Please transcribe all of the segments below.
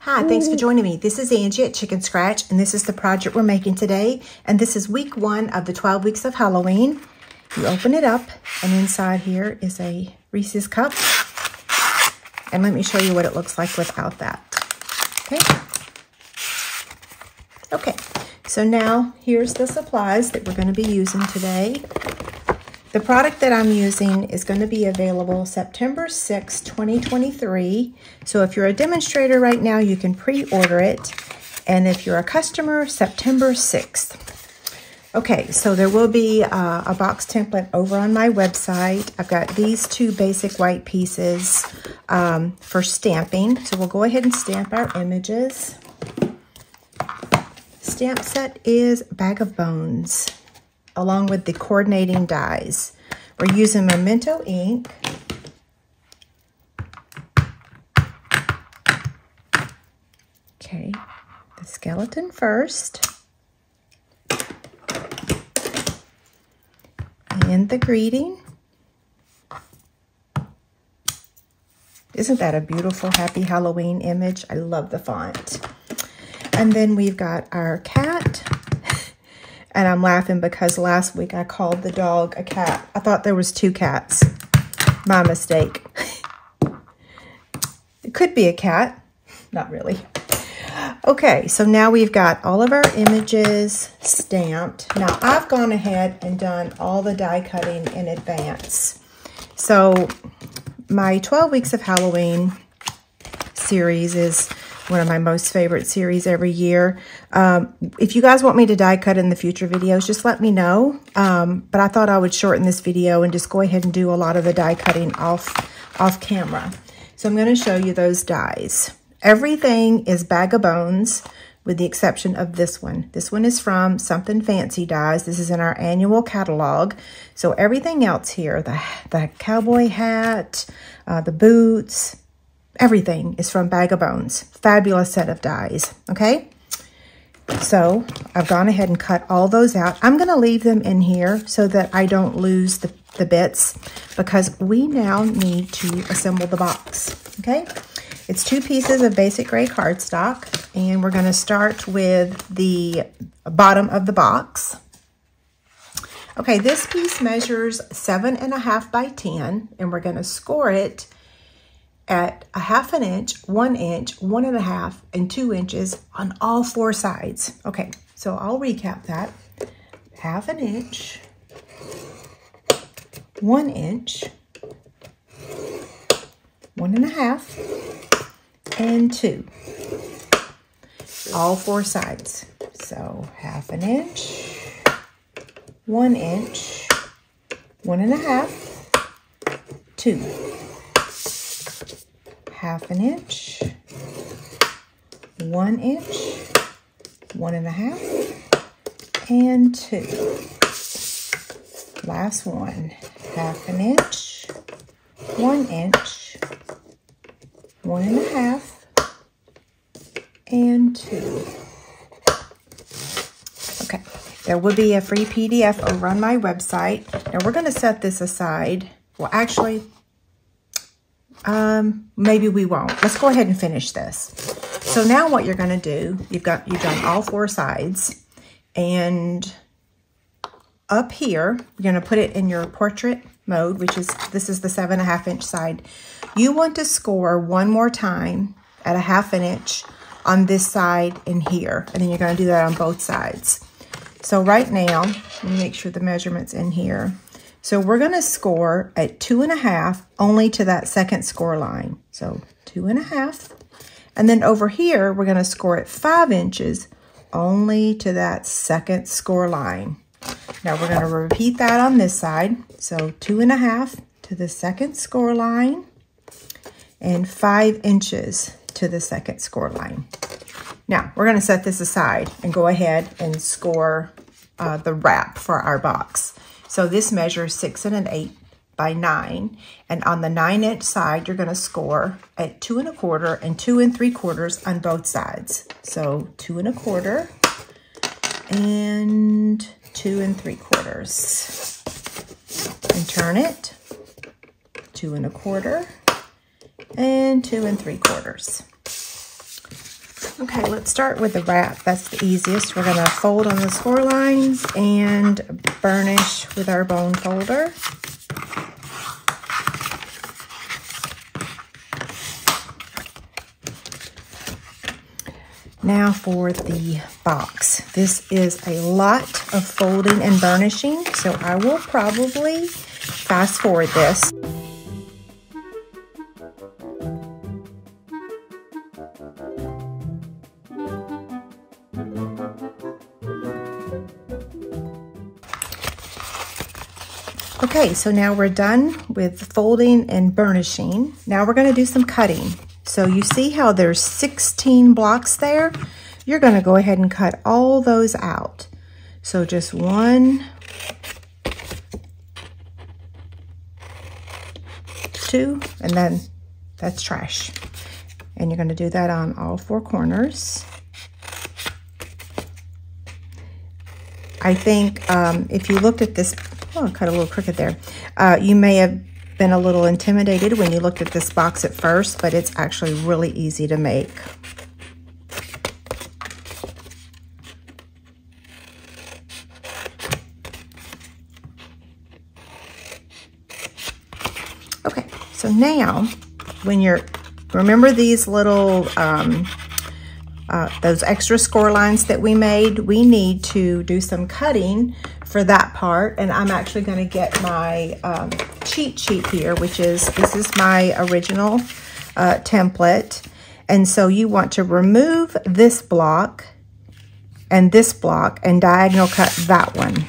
Hi, thanks for joining me. This is Angie at Chicken Scratch, and this is the project we're making today. And this is week 1 of the 12 weeks of Halloween. You open it up, and inside here is a Reese's cup. And let me show you what it looks like without that. Okay, so now here's the supplies that we're going to be using today. The product that I'm using is going to be available September 6, 2023. So if you're a demonstrator right now, you can pre-order it. And if you're a customer, September 6th. Okay, so there will be a box template over on my website. I've got these 2 basic white pieces for stamping. So we'll go ahead and stamp our images. Stamp set is Bag of Bones, along with the coordinating dies. We're using Memento ink. Okay, the skeleton first. And the greeting. Isn't that a beautiful Happy Halloween image? I love the font. And then we've got our cat. And I'm laughing because last week I called the dog a cat. I thought there was 2 cats. My mistake. It could be a cat. Not really. Okay, so now we've got all of our images stamped. Now I've gone ahead and done all the die cutting in advance. So my 12 weeks of Halloween series is one of my most favorite series every year. If you guys want me to die cut in the future videos, just let me know. But I thought I would shorten this video and just go ahead and do a lot of the die cutting off camera. So I'm going to show you those dies. Everything is Bag of Bones with the exception of this one. This one is from Something Fancy Dies. This is in our annual catalog. So everything else here, the cowboy hat, the boots, everything is from Bag of Bones. Fabulous set of dies, okay? So I've gone ahead and cut all those out. I'm going to leave them in here so that I don't lose the bits because we now need to assemble the box, okay? It's 2 pieces of basic gray cardstock, and we're going to start with the bottom of the box. Okay, this piece measures 7.5 by 10, and we're going to score it at 1/2 inch, 1 inch, 1.5, and 2 inches on all 4 sides. Okay, so I'll recap that. 1/2 inch, 1 inch, 1.5, and 2. All 4 sides. So 1/2 inch, 1 inch, 1.5, 2. 1/2 inch, 1 inch, 1.5, and 2. Last one, 1/2 inch, 1 inch, 1.5, and 2. Okay, there will be a free PDF over on my website. Now we're going to set this aside. Well, actually, maybe we won't. Let's go ahead and finish this. So now what you're going to do, you've done all 4 sides, and up here, you're going to put it in your portrait mode, this is the 7.5 inch side. You want to score 1 more time at 1/2 inch on this side and here, and then you're going to do that on both sides. So right now, let me make sure the measurement's in here. So we're going to score at 2.5 only to that second score line. So 2.5. And then over here, we're going to score at 5 inches only to that second score line. Now we're going to repeat that on this side. So 2.5 to the second score line and 5 inches to the second score line. Now we're going to set this aside and go ahead and score the wrap for our box. So this measures 6 1/8 by 9. And on the 9 inch side, you're going to score at 2 1/4 and 2 3/4 on both sides. So 2 1/4 and 2 3/4. And turn it 2 1/4 and 2 3/4. Okay, let's start with the wrap. That's the easiest. We're going to fold on the score lines and burnish with our bone folder. Now for the box. This is a lot of folding and burnishing, so I will probably fast forward this. Okay, so now we're done with folding and burnishing. Now we're going to do some cutting. So you see how there's 16 blocks there? You're going to go ahead and cut all those out. So just 1, 2, and then that's trash. And you're going to do that on all 4 corners. I think if you looked at this, oh, I cut a little crooked there. You may have been a little intimidated when you looked at this box at first, but it's actually really easy to make. Okay, so now when you're, remember these little, those extra score lines that we made? We need to do some cutting for that part, and I'm actually going to get my cheat sheet here, which is, this is my original template. And so you want to remove this block and diagonal cut that one.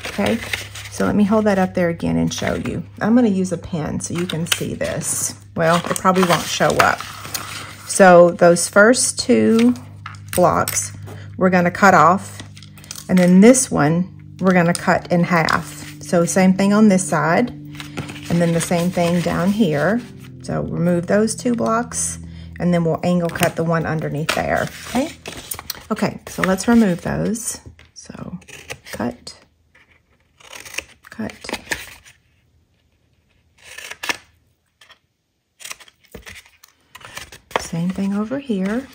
Okay, so let me hold that up there again and show you. I'm going to use a pen so you can see this. Well, it probably won't show up. So those first 2 blocks we're going to cut off, and then this one we're going to cut in half. So same thing on this side, and then the same thing down here. So remove those 2 blocks, and then we'll angle cut the one underneath there. Okay. Okay, so let's remove those. So cut, cut. Same thing over here.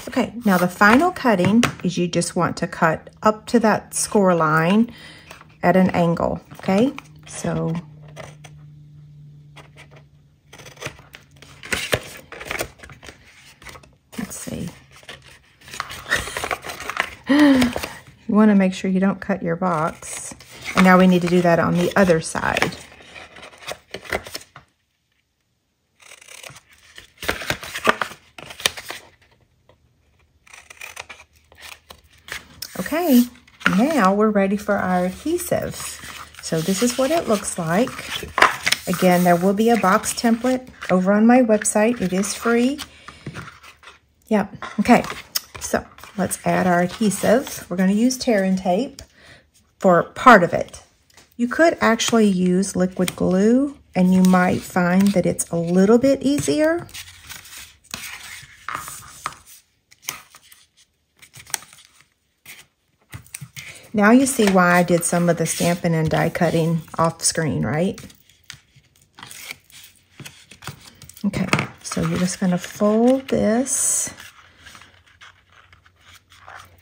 Okay, now the final cutting is you just want to cut up to that score line at an angle, okay? So let's see. You want to make sure you don't cut your box. And now we need to do that on the other side. Okay, now we're ready for our adhesive. So this is what it looks like. Again, there will be a box template over on my website. It is free. Yep, okay, so let's add our adhesive. We're going to use tear and tape for part of it. You could actually use liquid glue, and you might find that it's a little bit easier. Now you see why I did some of the stamping and die cutting off screen, right? Okay, so you're just going to fold this.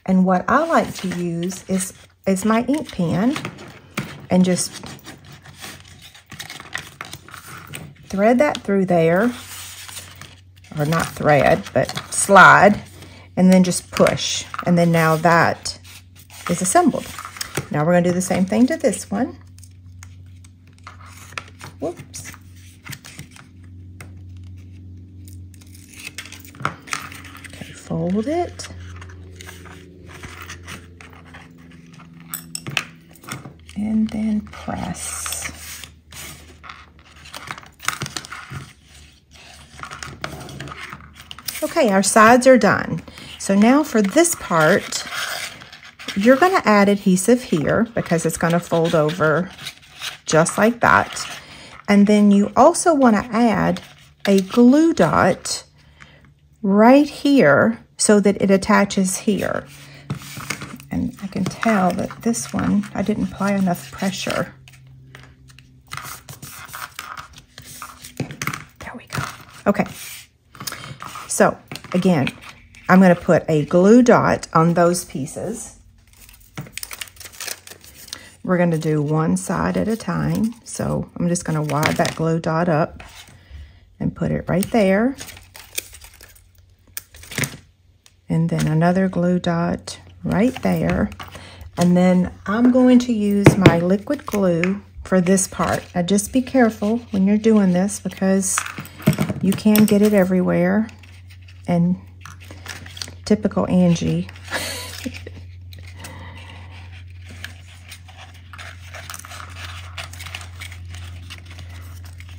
And what I like to use is my ink pen, and just thread that through there, or not thread, but slide, and then just push. And then now that is assembled. Now we're going to do the same thing to this one. Whoops. Okay, fold it. And then press. Okay, our sides are done. So now for this part, you're going to add adhesive here because it's going to fold over just like that. And then you also want to add a glue dot right here so that it attaches here. can tell that this one, I didn't apply enough pressure. There we go. Okay. So, again, I'm going to put a glue dot on those pieces. We're going to do one side at a time. So, I'm just going to wad that glue dot up and put it right there. And then another glue dot right there. And then I'm going to use my liquid glue for this part. Now just be careful when you're doing this because you can get it everywhere. And typical Angie.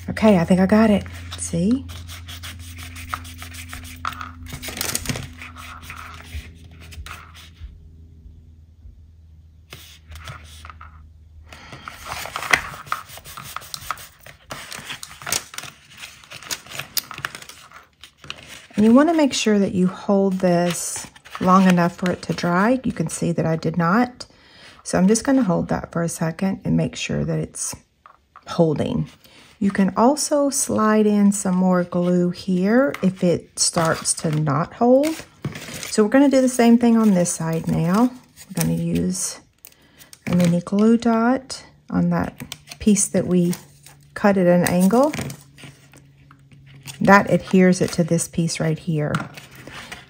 Okay, I think I got it. See? And you want to make sure that you hold this long enough for it to dry. You can see that I did not. So I'm just going to hold that for a second and make sure that it's holding. You can also slide in some more glue here if it starts to not hold. So we're going to do the same thing on this side now. We're going to use a mini glue dot on that piece that we cut at an angle. That adheres it to this piece right here.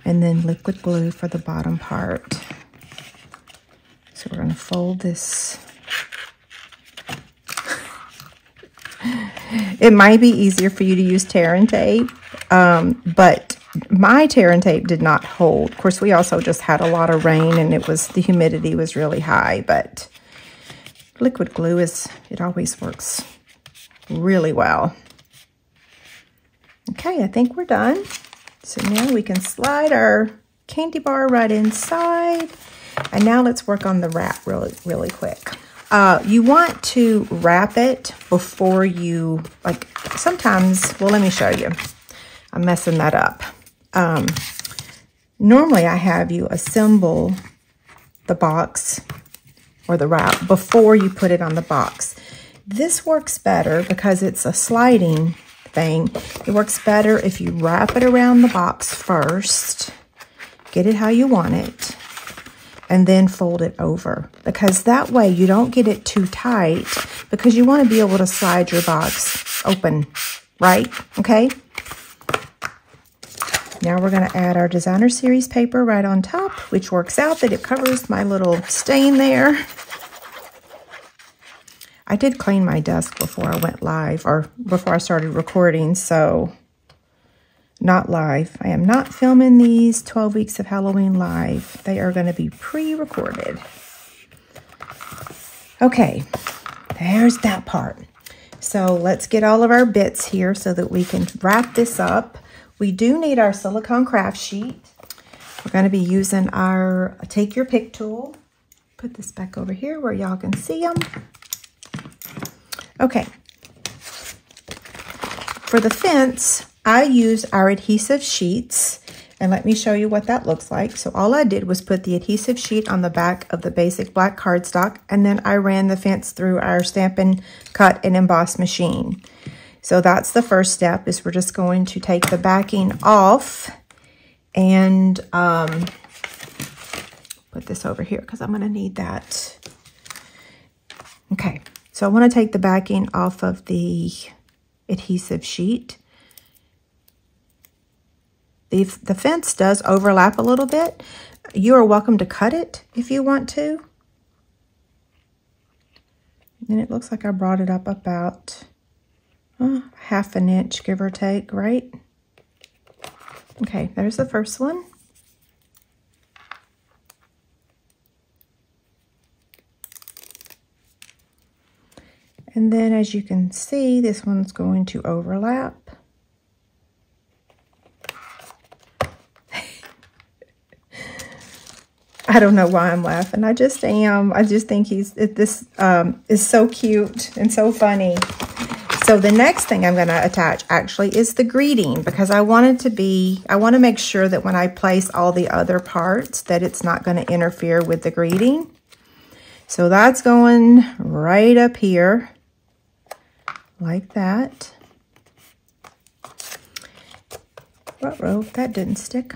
And then liquid glue for the bottom part. So we're going to fold this. It might be easier for you to use tear and tape, but my tear and tape did not hold. Of course, we also just had a lot of rain and the humidity was really high, but liquid glue it always works really well. Okay, I think we're done. So now we can slide our candy bar right inside. And now let's work on the wrap really quick. You want to wrap it before you, like sometimes, well, let me show you. I'm messing that up. Normally I have you assemble the box or the wrap before you put it on the box. This works better because it's a sliding thing. It works better if you wrap it around the box first, get it how you want it, and then fold it over, because that way you don't get it too tight, because you want to be able to slide your box open, right? Okay. Now we're going to add our Designer Series paper right on top, which works out that it covers my little stain there. I did clean my desk before I went live, or before I started recording, so not live. I am not filming these 12 weeks of Halloween live. They are going to be pre-recorded. Okay, there's that part. So let's get all of our bits here so that we can wrap this up. We do need our silicone craft sheet. We're going to be using our Take Your Pick tool. Put this back over here where y'all can see them. Okay, for the fence, I use our adhesive sheets, and let me show you what that looks like. So all I did was put the adhesive sheet on the back of the basic black cardstock, and then I ran the fence through our Stampin' Cut and Emboss machine. So that's the first step, is we're just going to take the backing off and put this over here because I'm going to need that. Okay. So I want to take the backing off of the adhesive sheet. The fence does overlap a little bit. You are welcome to cut it if you want to. And it looks like I brought it up about half an inch, give or take, right? Okay, there's the first one. And then as you can see, this one's going to overlap. I don't know why I'm laughing. I just am. I just think this is so cute and so funny. So the next thing I'm going to attach actually is the greeting, because I want to make sure that when I place all the other parts that it's not going to interfere with the greeting. So that's going right up here like that. Uh-oh, that didn't stick.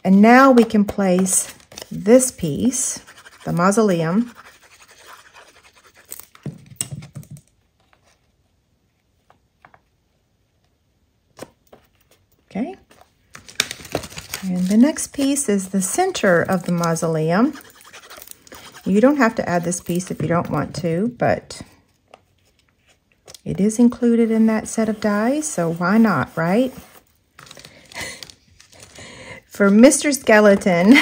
And now we can place this piece, the mausoleum, okay. And the next piece is the center of the mausoleum. You don't have to add this piece if you don't want to, but it is included in that set of dies, so why not, right? For Mr. Skeleton,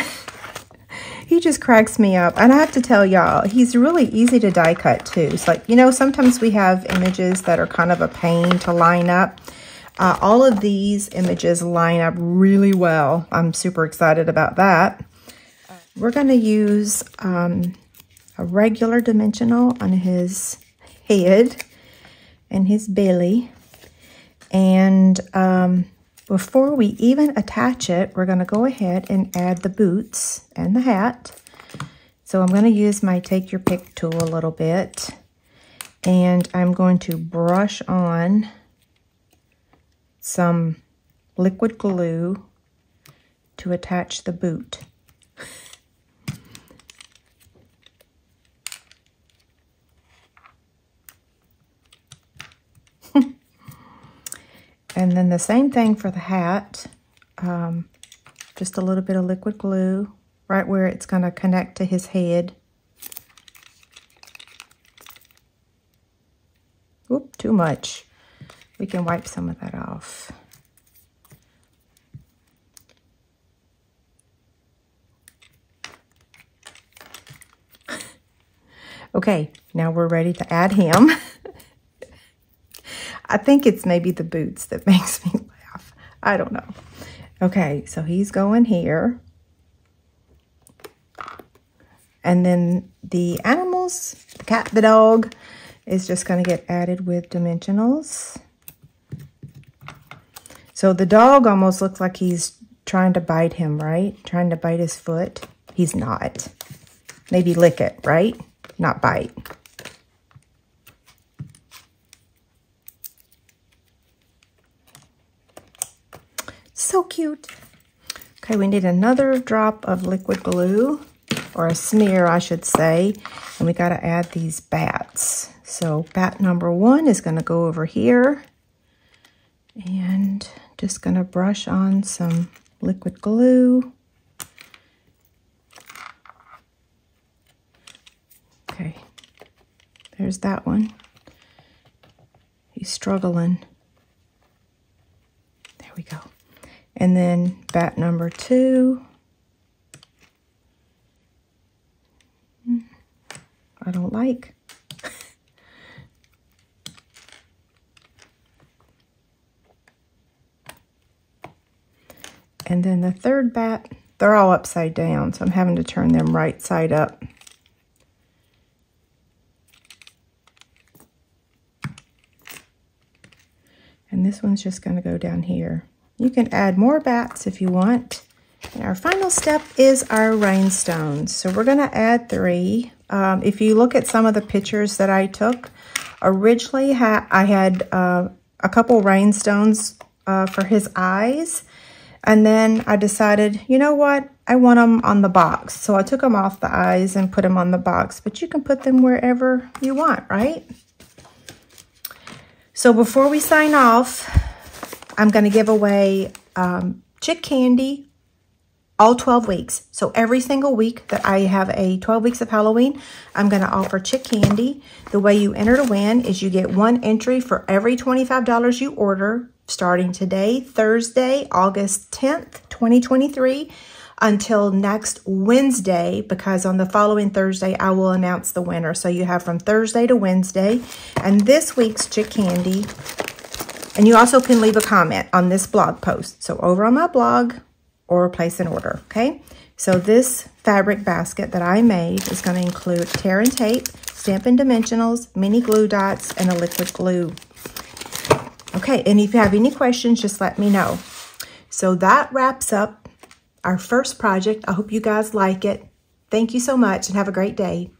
he just cracks me up. And I have to tell y'all, he's really easy to die cut too. It's like, you know, sometimes we have images that are kind of a pain to line up. All of these images line up really well. I'm super excited about that. We're going to use a regular dimensional on his head and his belly. And before we even attach it, we're going to go ahead and add the boots and the hat. So I'm going to use my Take Your Pick tool a little bit. And I'm going to brush on some liquid glue to attach the boot. And then the same thing for the hat, just a little bit of liquid glue right where it's going to connect to his head. Oop, too much. We can wipe some of that off. Okay, now we're ready to add him. I think it's maybe the boots that makes me laugh. I don't know. Okay, so he's going here. And then the animals, the cat, the dog, is just going to get added with dimensionals. So the dog almost looks like he's trying to bite him, right? Trying to bite his foot. He's not. Maybe lick it, right? Not bite. So cute. Okay, we need another drop of liquid glue, or a smear, I should say. And we got to add these bats. So bat number 1 is going to go over here. And just going to brush on some liquid glue. Okay, there's that one. He's struggling. There we go. And then bat number 2. I don't like. And then the third bat, they're all upside down, so I'm having to turn them right side up. And this one's just going to go down here. You can add more bats if you want. And our final step is our rhinestones. So we're going to add 3. If you look at some of the pictures that I took, originally I had a couple rhinestones for his eyes. And then I decided, you know what? I want them on the box. So I took them off the eyes and put them on the box. But you can put them wherever you want, right? So before we sign off, I'm going to give away Chick Candy all 12 weeks. So every single week that I have a 12 weeks of Halloween, I'm going to offer Chick Candy. The way you enter to win is you get 1 entry for every $25 you order starting today, Thursday, August 10th, 2023, until next Wednesday, because on the following Thursday, I will announce the winner. So you have from Thursday to Wednesday. And this week's Chick Candy, and you also can leave a comment on this blog post. So over on my blog or place an order, okay? So this fabric basket that I made is going to include tear and tape, Stampin' Dimensionals, mini glue dots, and a liquid glue. Okay, and if you have any questions, just let me know. So that wraps up our first project. I hope you guys like it. Thank you so much and have a great day.